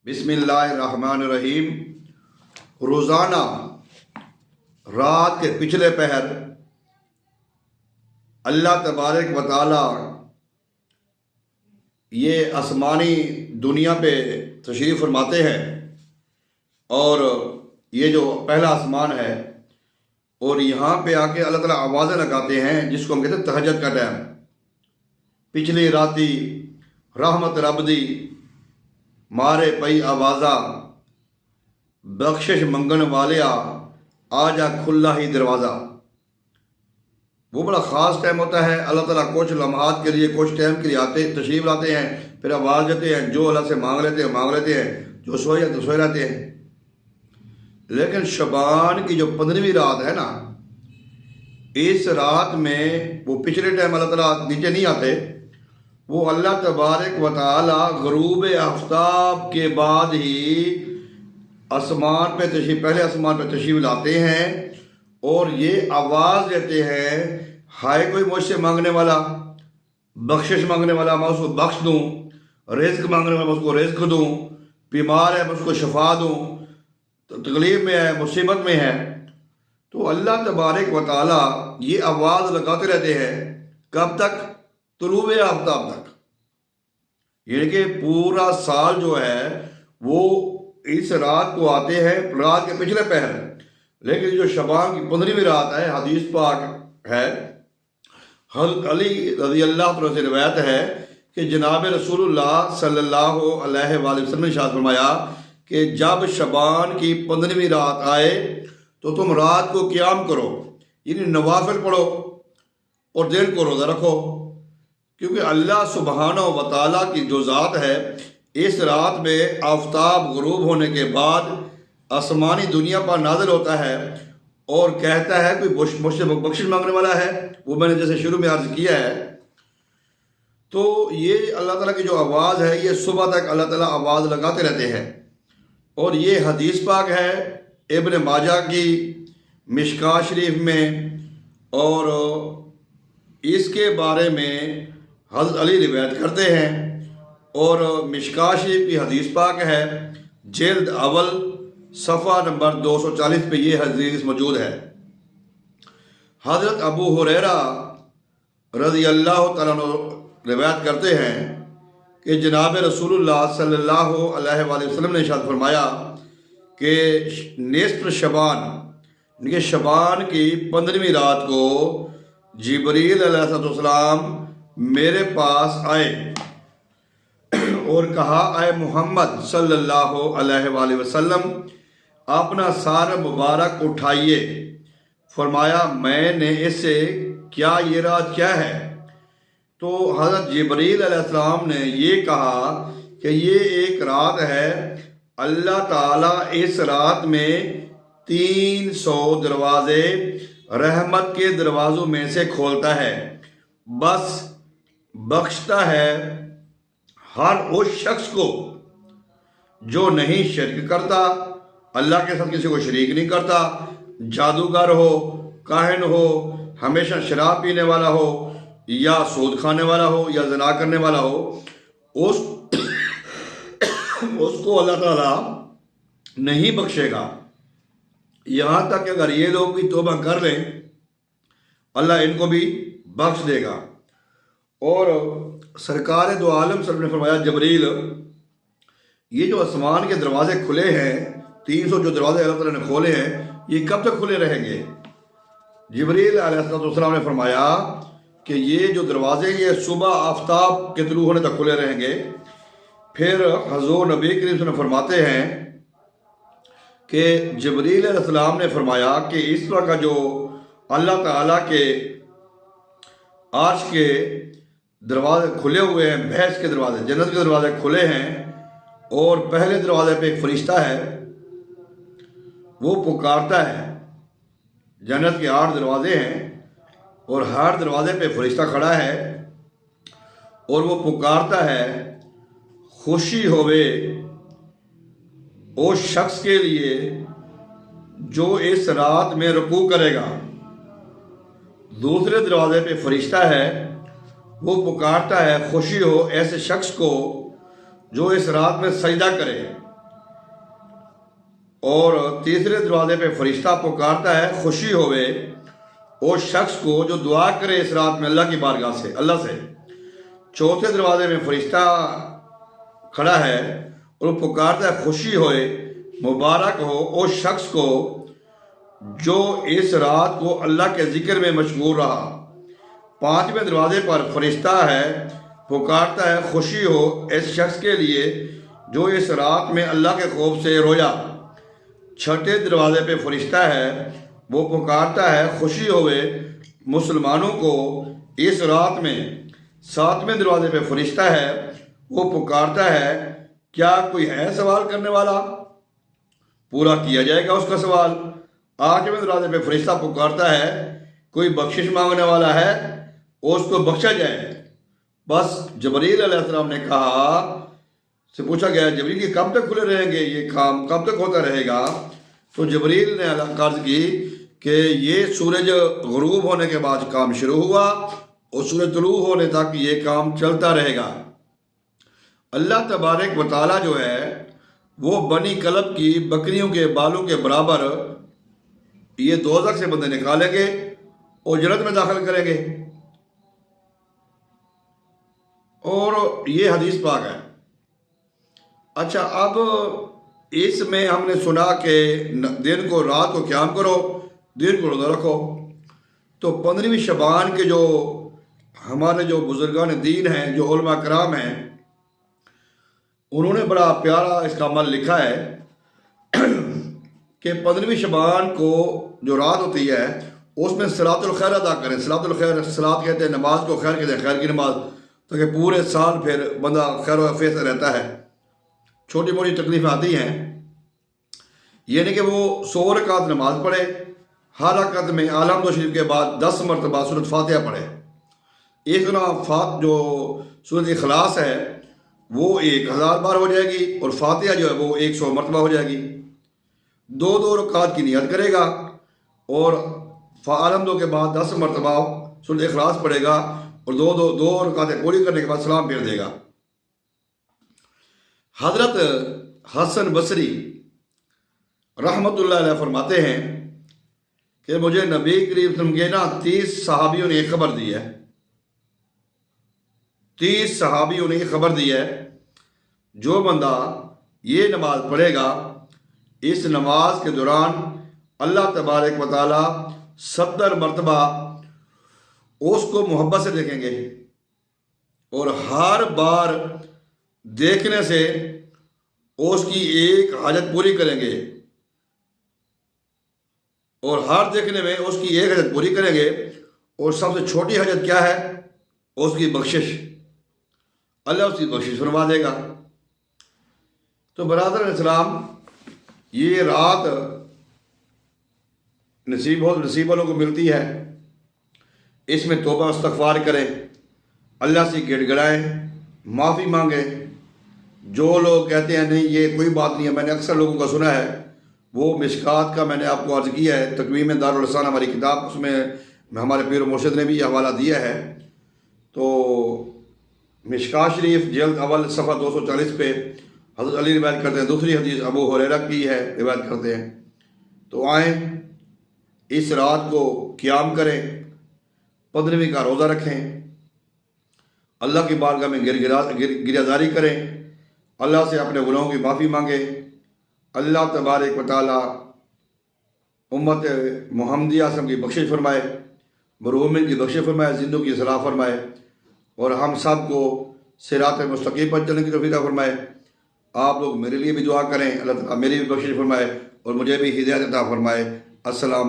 بسم اللہ الرحمن الرحیم۔ روزانہ رات کے پچھلے پہر اللہ تبارک و تعالی یہ آسمانی دنیا پہ تشریف فرماتے ہیں، اور یہ جو پہلا آسمان ہے، اور یہاں پہ آ کے اللہ تعالیٰ آوازیں لگاتے ہیں جس کو ہم کہتے ہیں تہجد کا ٹائم۔ پچھلی راتی رحمت رب دی مارے پئی آوازہ، بخشش منگن والیا آجا کھلا ہی دروازہ۔ وہ بڑا خاص ٹائم ہوتا ہے۔ اللہ تعالیٰ کچھ لمحات کے لیے، کچھ ٹائم کے لیے تشریف لاتے ہیں، پھر آواز دیتے ہیں، جو اللہ سے مانگ لیتے ہیں، جو سوئے تو سوئے رہتے ہیں۔ لیکن شعبان کی جو 15ویں رات ہے نا، اس رات میں وہ پچھلے ٹائم اللہ تعالیٰ نیچے نہیں آتے، وہ اللہ تبارک و تعالی غروب آفتاب کے بعد ہی پہلے آسمان پہ تشریف لاتے ہیں، اور یہ آواز دیتے ہیں، ہائے کوئی مجھ سے مانگنے والا، بخشش مانگنے والا، میں اس کو بخش دوں، رزق مانگنے والا میں اس کو رزق دوں، بیمار ہے میں اس کو شفا دوں، تکلیف میں ہے، مصیبت میں ہے۔ تو اللہ تبارک و تعالی یہ آواز لگاتے رہتے ہیں، کب تک؟ طلوع آفتاب تک۔ یعنی کہ پورا سال جو ہے وہ اس رات کو آتے ہیں، رات کے پچھلے پہر۔ لیکن جو شعبان کی 15ویں رات ہے، حدیث پاک ہے، حضرت علی رضی اللہ عنہ سے روایت ہے کہ جناب رسول اللہ صلی اللہ علیہ وآلہ وسلم نے ارشاد فرمایا کہ جب شعبان کی 15ویں رات آئے تو تم رات کو قیام کرو، یعنی نوافل پڑھو، اور دن کو روزہ رکھو، کیونکہ اللہ سبحانہ و تعالیٰ کی جو ذات ہے، اس رات میں آفتاب غروب ہونے کے بعد آسمانی دنیا پر نازل ہوتا ہے اور کہتا ہے کوئی مجھ سے بخشش مانگنے والا ہے۔ وہ میں نے جیسے شروع میں عرض کیا ہے، تو یہ اللہ تعالیٰ کی جو آواز ہے، یہ صبح تک اللہ تعالیٰ آواز لگاتے رہتے ہیں۔ اور یہ حدیث پاک ہے ابن ماجہ کی مشکاہ شریف میں، اور اس کے بارے میں حضرت علی روایت کرتے ہیں، اور مشکاہ شریف کی حدیث پاک ہے، جلد اول صفحہ نمبر 240 پہ یہ حدیث موجود ہے۔ حضرت ابو ہریرہ رضی اللہ تعالیٰ عنہ روایت کرتے ہیں کہ جناب رسول اللہ صلی اللہ علیہ وآلہ وسلم نے ارشاد فرمایا کہ نصف شعبان، یعنی کہ شعبان کی 15ویں رات کو جبریل علیہ السلام میرے پاس آئے اور کہا، اے محمد صلی اللہ علیہ وآلہ وسلم، اپنا سار مبارک اٹھائیے۔ فرمایا، میں نے اس سے کیا، یہ رات کیا ہے؟ تو حضرت جبریل علیہ السلام نے یہ کہا کہ یہ ایک رات ہے، اللہ تعالیٰ اس رات میں 300 دروازے رحمت کے دروازوں میں سے کھولتا ہے، بس بخشتا ہے ہر اس شخص کو جو نہیں شرک کرتا، اللہ کے ساتھ کسی کو شریک نہیں کرتا، جادوگر ہو، کاہن ہو، ہمیشہ شراب پینے والا ہو، یا سود کھانے والا ہو، یا زنا کرنے والا ہو، اس کو اللہ تعالیٰ نہیں بخشے گا، یہاں تک کہ اگر یہ لوگ بھی توبہ کر لیں اللہ ان کو بھی بخش دے گا۔ اور سرکار دو عالم صلی اللہ علیہ وسلم نے فرمایا، جبریل، یہ جو آسمان کے دروازے کھلے ہیں، 300 جو دروازے اللہ تعالیٰ نے کھولے ہیں، یہ کب تک کھلے رہیں گے؟ جبریل علیہ السلام نے فرمایا کہ یہ جو دروازے یہ صبح آفتاب کے طلوع ہونے تک کھلے رہیں گے۔ پھر حضور نبی کریم صلی اللہ علیہ وسلم فرماتے ہیں کہ جبریل علیہ السلام نے فرمایا کہ اس طرح کا جو اللہ تعالیٰ کے عرش کے دروازے کھلے ہوئے ہیں، بحث کے دروازے، جنت کے دروازے کھلے ہیں، اور پہلے دروازے پہ ایک فرشتہ ہے، وہ پکارتا ہے۔ جنت کے 8 دروازے ہیں، اور ہر دروازے پہ فرشتہ کھڑا ہے، اور وہ پکارتا ہے، خوشی ہوئے اس شخص کے لیے جو اس رات میں رکوع کرے گا۔ دوسرے دروازے پہ فرشتہ ہے، وہ پکارتا ہے، خوشی ہو ایسے شخص کو جو اس رات میں سجدہ کرے۔ اور تیسرے دروازے پہ فرشتہ پکارتا ہے خوشی ہوئے اس شخص کو جو دعا کرے اس رات میں اللہ کی بارگاہ سے، اللہ سے۔ چوتھے دروازے میں فرشتہ کھڑا ہے اور وہ پکارتا ہے خوشی ہوئے، مبارک ہو اس شخص کو جو اس رات کو اللہ کے ذکر میں مشغول رہا۔ پانچویں دروازے پر فرشتہ ہے، پکارتا ہے خوشی ہو اس شخص کے لیے جو اس رات میں اللہ کے خوف سے رویا۔ چھٹے دروازے پہ فرشتہ ہے، وہ پکارتا ہے خوشی ہوئے مسلمانوں کو اس رات میں۔ ساتویں دروازے پہ فرشتہ ہے، وہ پکارتا ہے کیا کوئی ہے سوال کرنے والا، پورا کیا جائے گا اس کا سوال۔ آٹھویں دروازے پہ فرشتہ پکارتا ہے کوئی بخشش مانگنے والا ہے اور اس کو بخشا جائے۔ بس جبریل علیہ السلام نے کہا، سے پوچھا گیا جبریل یہ کب تک کھلے رہیں گے، یہ کام کب تک ہوتا رہے گا؟ تو جبریل نے عرض کی کہ یہ سورج غروب ہونے کے بعد کام شروع ہوا اور سورج طلوع ہونے تک یہ کام چلتا رہے گا۔ اللہ تبارک و تعالیٰ جو ہے وہ بنی کلب کی بکریوں کے بالوں کے برابر یہ دوزخ سے بندے نکالیں گے اور جنت میں داخل کریں گے، اور یہ حدیث پاک ہے۔ اچھا، اب اس میں ہم نے سنا کہ دن کو رات کو قیام کرو، دن کو روزہ رکھو، تو 15ویں شعبان کے جو ہمارے جو بزرگان دین ہیں، جو علماء کرام ہیں، انہوں نے بڑا پیارا اس کا عمل لکھا ہے کہ 15ویں شعبان کو جو رات ہوتی ہے اس میں صلاۃ الخیر ادا کریں۔ صلاۃ الخیر، صلاۃ کہتے ہیں نماز کو، خیر کہتے ہیں خیر کی نماز، تاکہ پورے سال پھر بندہ خیر و عافیت سے رہتا ہے۔ چھوٹی موٹی تکلیفیں آتی ہیں، یہ نہیں کہ وہ 100 رکعت نماز پڑھے، ہر رکعت میں الحمد شریف کے بعد 10 مرتبہ سورۃ فاتحہ پڑھے۔ ایک جو سورۃ اخلاص ہے وہ 1000 بار ہو جائے گی، اور فاتحہ جو ہے وہ 100 مرتبہ ہو جائے گی۔ 2 رکعت کی نیت کرے گا اور الحمد کے بعد 10 مرتبہ سورۃ اخلاص پڑھے گا، اور دو رکعتیں پوری کرنے کے بعد سلام پھیر دے گا۔ حضرت حسن بصری رحمۃ اللہ علیہ فرماتے ہیں کہ مجھے نبی کریم صلی اللہ علیہ وسلم کے 30 صحابیوں نے ایک خبر دی ہے، 30 صحابیوں نے ایک خبر دی ہے، جو بندہ یہ نماز پڑھے گا اس نماز کے دوران اللہ تبارک و تعالی 70 مرتبہ اس کو محبت سے دیکھیں گے، اور ہر بار دیکھنے سے اس کی ایک حاجت پوری کریں گے، اور ہر دیکھنے میں اس کی ایک حاجت پوری کریں گے، اور سب سے چھوٹی حاجت کیا ہے؟ اس کی بخشش، اللہ اس کی بخشش فرما دے گا۔ تو برادر اسلام، یہ رات نصیب والوں کو ملتی ہے، اس میں توبہ استغفار کریں، اللہ سے گڑ گڑائیں، معافی مانگیں۔ جو لوگ کہتے ہیں نہیں یہ کوئی بات نہیں ہے، میں نے اکثر لوگوں کا سنا ہے، وہ مشکات کا میں نے آپ کو عرض کیا ہے، تقویم دار الحسان ہماری کتاب، اس میں ہمارے پیر و مرشد نے بھی یہ حوالہ دیا ہے۔ تو مشکات شریف جلد اول صفحہ 240 پہ حضرت علی روایت کرتے ہیں، دوسری حدیث ابو ہریرہ کی ہے، روایت کرتے ہیں۔ تو آئیں اس رات کو قیام کریں، 15ویں کا روزہ رکھیں، اللہ کی بارگاہ میں گریزاری کریں، اللہ سے اپنے گناہوں کی معافی مانگیں۔ اللہ تبارک و تعالی امت محمدیہ کی بخشش فرمائے، مرحومین کی بخشش فرمائے، زندوں کی اصلاح فرمائے، اور ہم سب کو صراط مستقیم پر چلنے کی توفیق عطا فرمائے۔ آپ لوگ میرے لیے بھی دعا کریں، اللہ تعالیٰ میری بھی بخشش فرمائے اور مجھے بھی ہدایت عطا فرمائے۔ السلام